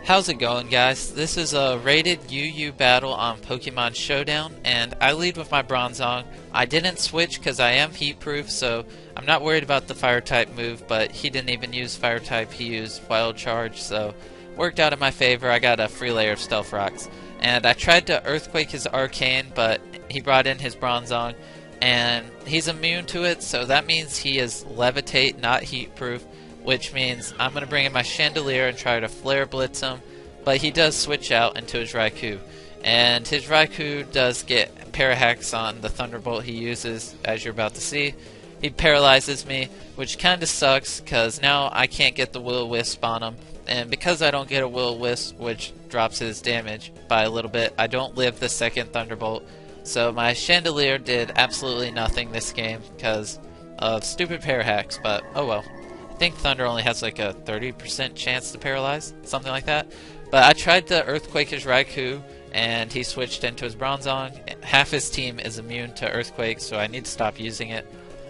How's it going, guys? This is a rated UU battle on Pokemon Showdown, and I lead with my Bronzong. I didn't switch because I am heat proof, so I'm not worried about the fire type move, but he didn't even use fire type, he used Wild Charge, so worked out in my favor. I got a free layer of Stealth Rocks. And I tried to Earthquake his Arcane, but he brought in his Bronzong, and he's immune to it, so that means he is Levitate, not heat proof, which means I'm going to bring in my Chandelier and try to Flare Blitz him, but he does switch out into his Raikou. And his Raikou does get Parahacks on the Thunderbolt he uses, as you're about to see. He paralyzes me, which kind of sucks, because now I can't get the Will-O-Wisp on him. And because I don't get a Will-O-Wisp, which drops his damage by a little bit, I don't live the second Thunderbolt. So my Chandelier did absolutely nothing this game, because of stupid Parahacks, but oh well. I think Thunder only has like a 30% chance to paralyze, something like that. But I tried to Earthquake his Raikou, and he switched into his Bronzong. Half his team is immune to Earthquake, so I need to stop using it.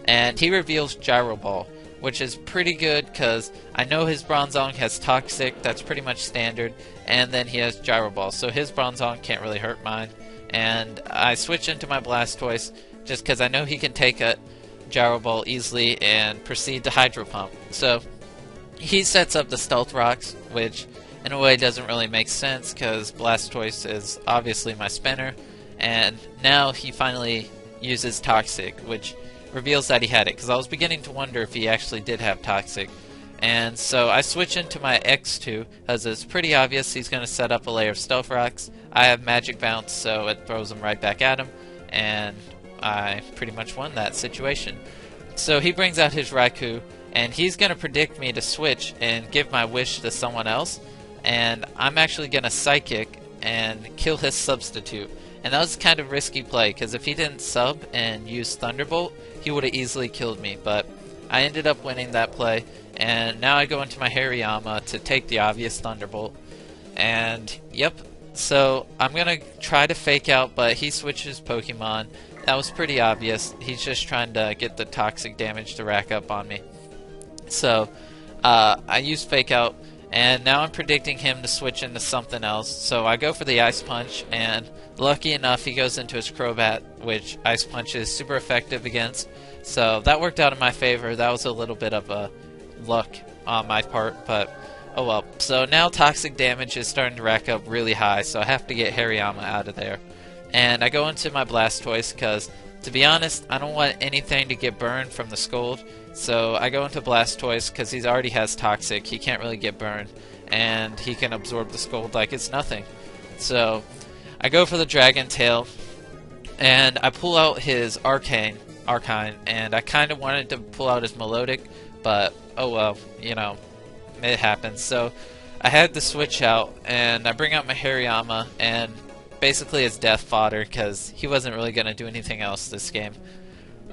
And he reveals Gyro Ball, which is pretty good because I know his Bronzong has Toxic, that's pretty much standard, and then he has Gyro Ball, so his Bronzong can't really hurt mine. And I switch into my Blastoise just because I know he can take a Gyro Ball easily and proceed to Hydro Pump. So he sets up the Stealth Rocks, which in a way doesn't really make sense because Blastoise is obviously my spinner, and now he finally uses Toxic, which reveals that he had it, because I was beginning to wonder if he actually did have Toxic. And so I switch into my X2, as it's pretty obvious he's going to set up a layer of Stealth Rocks. I have Magic Bounce, so it throws him right back at him, and I pretty much won that situation. So he brings out his Raikou, and he's going to predict me to switch and give my wish to someone else, and I'm actually going to Psychic and kill his substitute. And that was kind of risky play, because if he didn't sub and use Thunderbolt, he would have easily killed me, but I ended up winning that play, and now I go into my Hariyama to take the obvious Thunderbolt. And yep, so I'm going to try to Fake Out, but he switches Pokemon. That was pretty obvious. He's just trying to get the toxic damage to rack up on me. So I use Fake Out, and now I'm predicting him to switch into something else. So I go for the Ice Punch, and lucky enough he goes into his Crobat, which Ice Punch is super effective against. So that worked out in my favor. That was a little bit of a luck on my part, but oh well. So now toxic damage is starting to rack up really high, so I have to get Hariyama out of there. And I go into my Blastoise because, to be honest, I don't want anything to get burned from the Scald. So I go into Blastoise because he already has Toxic, he can't really get burned, and he can absorb the Scald like it's nothing. So I go for the Dragon Tail, and I pull out his Arcane, and I kind of wanted to pull out his Melodic, but oh well, you know, it happens. So I had to switch out, and I bring out my Hariyama, and basically it's death fodder because he wasn't really going to do anything else this game.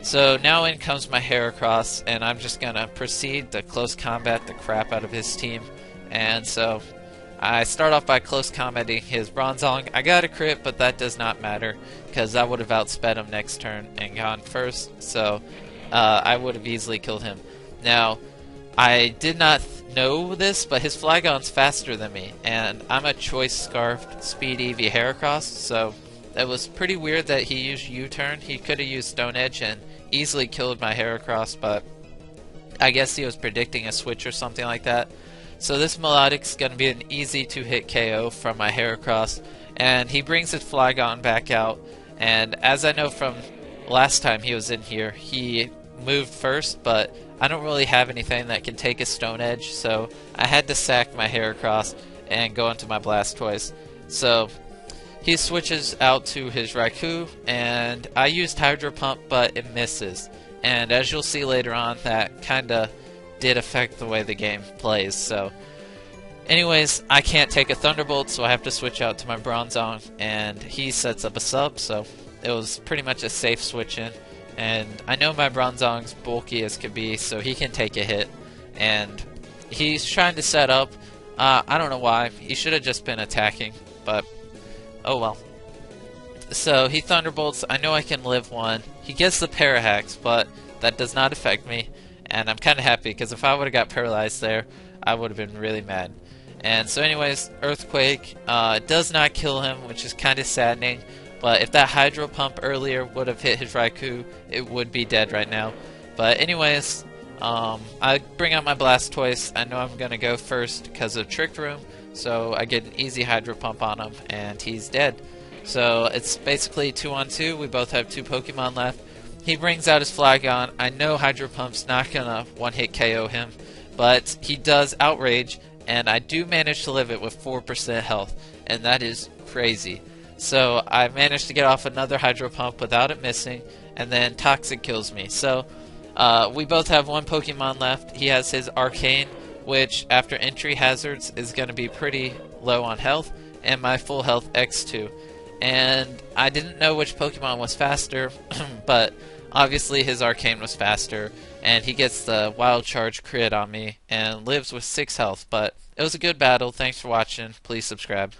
So now in comes my Heracross, and I'm just going to proceed to close combat the crap out of his team. And so I start off by close combating his Bronzong. I got a crit, but that does not matter because I would have outsped him next turn and gone first, so I would have easily killed him. Now, I did not know this, but his Flygon's faster than me, and I'm a Choice Scarfed Speed Eevee Heracross, so it was pretty weird that he used U-turn. He could have used Stone Edge and easily killed my Heracross, but I guess he was predicting a switch or something like that. So this Melodic's going to be an easy two-hit KO from my Heracross, and he brings his Flygon back out, and as I know from last time he was in here, he moved first, but I don't really have anything that can take a Stone Edge, so I had to sack my Heracross and go into my Blastoise. So he switches out to his Raikou, and I used Hydro Pump, but it misses. And as you'll see later on, that kinda did affect the way the game plays. So anyways, I can't take a Thunderbolt, so I have to switch out to my Bronzong, and he sets up a sub, so it was pretty much a safe switch in. And I know my Bronzong's bulky as could be, so he can take a hit. And he's trying to set up. I don't know why. He should have just been attacking, but oh well. So he Thunderbolts. I know I can live one. He gets the Parahacks, but that does not affect me. And I'm kind of happy, because if I would have got paralyzed there, I would have been really mad. And so anyways, Earthquake does not kill him, which is kind of saddening. But if that Hydro Pump earlier would have hit his Raikou, it would be dead right now. But anyways, I bring out my Blastoise. I know I'm going to go first because of Trick Room. So I get an easy Hydro Pump on him, and he's dead. So it's basically 2-on-2. We both have 2 Pokemon left. He brings out his Flygon. I know Hydro Pump's not going to one-hit KO him, but he does Outrage, and I do manage to live it with 4% health, and that is crazy. So I managed to get off another Hydro Pump without it missing, and then Toxic kills me. So we both have 1 Pokemon left. He has his Arcane, which after entry hazards is going to be pretty low on health, and my full health X2. And I didn't know which Pokemon was faster, but obviously his Arcane was faster, and he gets the Wild Charge crit on me and lives with 6 health. But it was a good battle. Thanks for watching. Please subscribe.